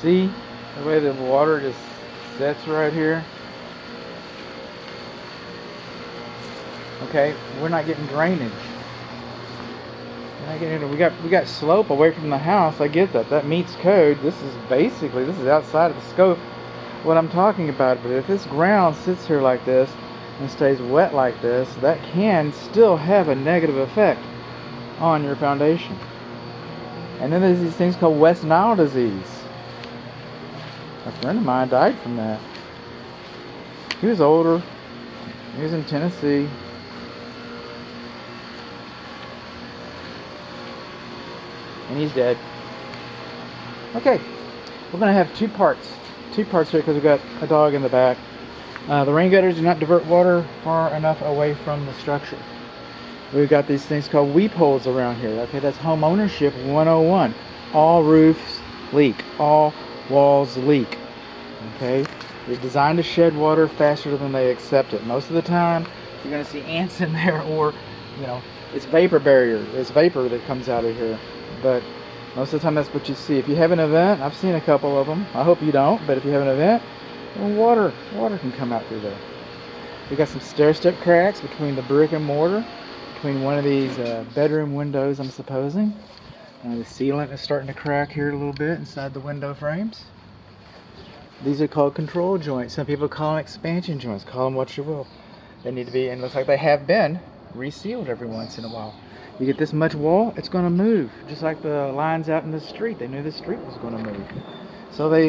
See the way the water just sets right here? Okay, we're not getting drainage. We got slope away from the house. I get that. That meets code. This is outside of the scope what I'm talking about. But if this ground sits here like this and stays wet like this, that can still have a negative effect on your foundation. And then there's these things called West Nile disease. A friend of mine died from that. He was older. He was in Tennessee. And he's dead. Okay, we're going to have two parts here because we've got a dog in the back. The rain gutters do not divert water far enough away from the structure. We've got these things called weep holes around here. Okay, that's home ownership 101. All roofs leak. All walls leak. Okay, they're designed to shed water faster than they accept it. Most of the time, you're going to see ants in there, or it's vapor barrier. It's vapor that comes out of here. But most of the time, that's what you see. If you have an event, I've seen a couple of them. I hope you don't. But if you have an event, well, water can come out through there. We got some stair-step cracks between the brick and mortar, between one of these bedroom windows, I'm supposing. The sealant is starting to crack here a little bit inside the window frames. These are called control joints. Some people call them expansion joints. Call them what you will. They need to be, and it looks like they have been, resealed every once in a while. You get this much wall, it's going to move. Just like the lines out in the street. They knew the street was going to move. So they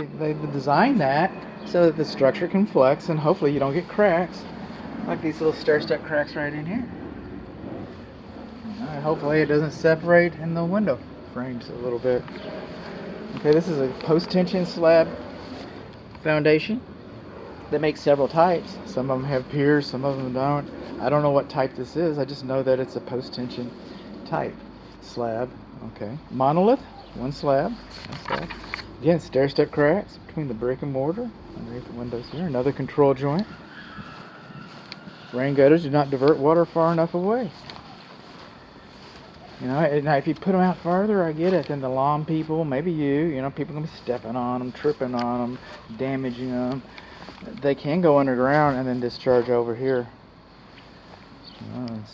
designed that so that the structure can flex, and hopefully you don't get cracks like these little stair-step cracks right in here. Hopefully it doesn't separate in the window frames a little bit. Okay, this is a post-tension slab foundation. They make several types. Some of them have piers, some of them don't. I don't know what type this is. I just know that it's a post-tension type slab. Okay, monolith, one slab. Again, stair-step cracks between the brick and mortar underneath the windows here. Another control joint. Rain gutters do not divert water far enough away. Now if you put them out farther, I get it. Then the lawn people, maybe people can be stepping on them, tripping on them, damaging them. They can go underground and then discharge over here.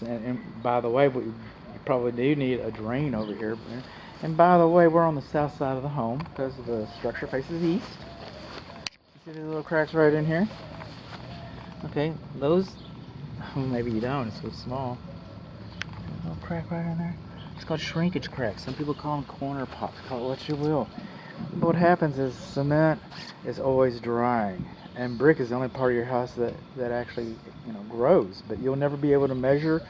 And by the way, you probably do need a drain over here. And by the way, we're on the south side of the home because the structure faces east. You see these little cracks right in here? Okay, those, maybe you don't, it's so small. A little crack right in there. It's called shrinkage cracks. Some people call them corner pops. Call it what you will. But what happens is cement is always drying, and brick is the only part of your house that actually grows. But you'll never be able to measure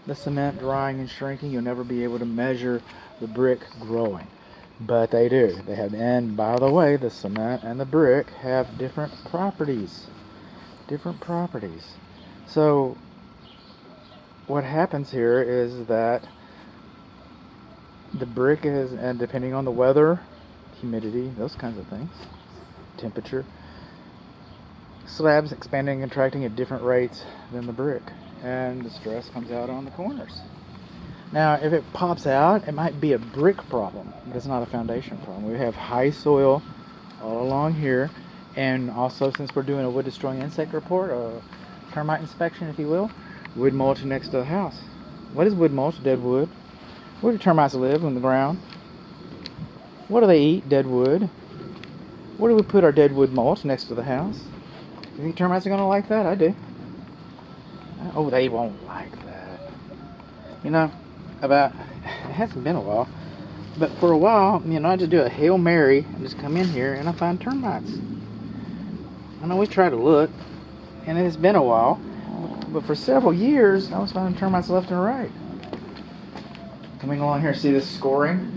the cement drying and shrinking. You'll never be able to measure the brick growing. But they do. They have, and by the way, the cement and the brick have different properties. Different properties. So what happens here is that the brick is, and depending on the weather, humidity, those kinds of things, temperature, slabs expanding and contracting at different rates than the brick, and the stress comes out on the corners. Now, if it pops out, it might be a brick problem, but it's not a foundation problem. We have high soil all along here, and also, since we're doing a wood destroying insect report, a termite inspection, if you will, wood mulch next to the house. What is wood mulch? Dead wood. Where do termites live? On the ground. What do they eat? Dead wood. Where do we put our dead wood mulch? Next to the house. You think termites are going to like that? I do. Oh, they won't like that. It hasn't been a while, but for a while, I just do a Hail Mary and just come in here and I find termites. I always try to look, and it's been a while, but for several years, I was finding termites left and right. Coming along here, see this scoring?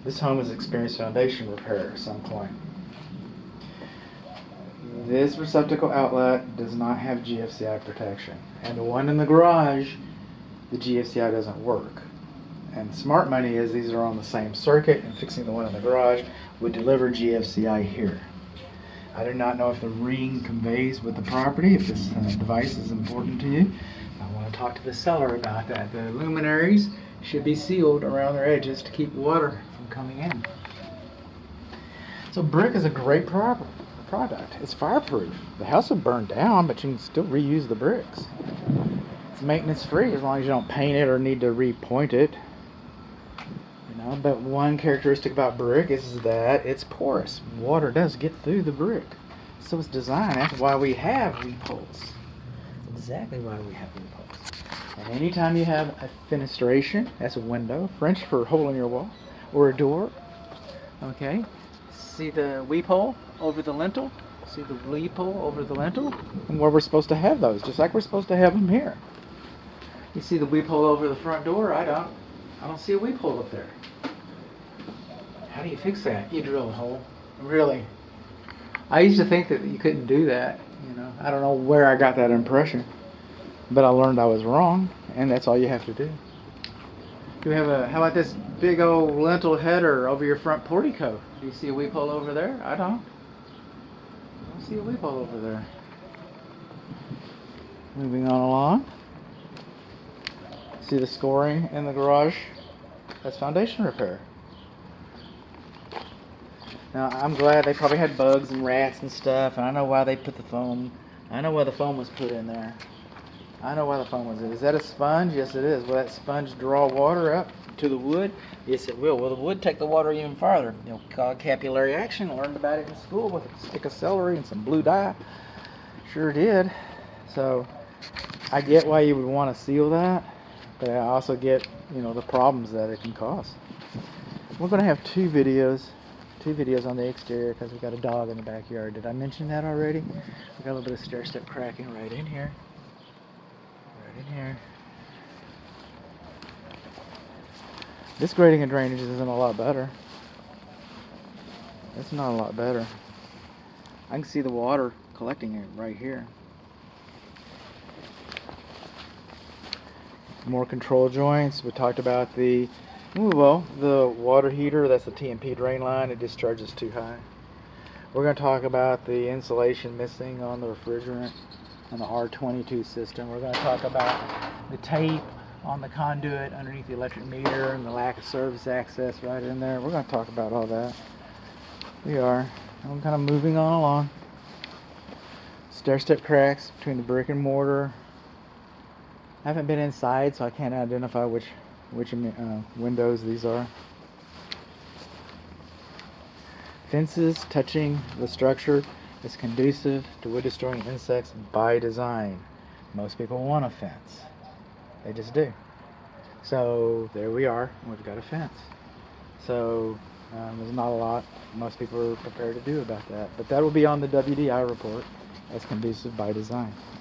This home has experienced foundation repair at some point. This receptacle outlet does not have GFCI protection. And the one in the garage, the GFCI doesn't work. And smart money is these are on the same circuit, and fixing the one in the garage would deliver GFCI here. I do not know if the ring conveys with the property, if this device is important to you. I want to talk to the seller about that. The luminaries should be sealed around their edges to keep water from coming in. So brick is a great product. It's fireproof. The house will burn down, but you can still reuse the bricks. It's maintenance free as long as you don't paint it or need to repoint it. You know, but one characteristic about brick is that it's porous. Water does get through the brick. So it's designed. That's why we have weepholes. Exactly why we have weepholes. And anytime you have a fenestration, that's a window, French for hole in your wall, or a door, okay? See the weep hole over the lintel? See the weep hole over the lintel? And where we're supposed to have those, just like we're supposed to have them here. You see the weep hole over the front door? I don't see a weep hole up there. How do you fix that? You drill a hole. Really? I used to think that you couldn't do that. You know, I don't know where I got that impression, but I learned I was wrong, and that's all you have to do. You have how about this big old lintel header over your front portico? Do you see a weep hole over there? I don't see a weep hole over there. Moving on along. See the scoring in the garage? That's foundation repair. Now, I'm glad they probably had bugs and rats and stuff, and I know why they put the foam. I know why the foam was put in there. I know why the foam was in. Is that a sponge? Yes, it is. Will that sponge draw water up to the wood? Yes, it will. Will the wood take the water even farther? You know, called capillary action. Learned about it in school with a stick of celery and some blue dye. Sure did. So, I get why you would want to seal that, but I also get, you know, the problems that it can cause. We're going to have two videos on the exterior because we got a dog in the backyard. Did I mention that already? We got a little bit of stair step cracking right in here. Right in here. This grading and drainage isn't a lot better. It's not a lot better. I can see the water collecting it right here. More control joints. We talked about the water heater. That's the TMP drain line. It discharges too high. We're going to talk about the insulation missing on the refrigerant on the R22 system. We're going to talk about the tape on the conduit underneath the electric meter and the lack of service access right in there. We're going to talk about all that. We are. I'm kind of moving on along. Stair step cracks between the brick and mortar. I haven't been inside, so I can't identify which windows these are. Fences touching the structure is conducive to wood destroying insects by design. Most people want a fence. They just do. So there we are. We've got a fence. So there's not a lot most people are prepared to do about that. But that will be on the WDI report as conducive by design.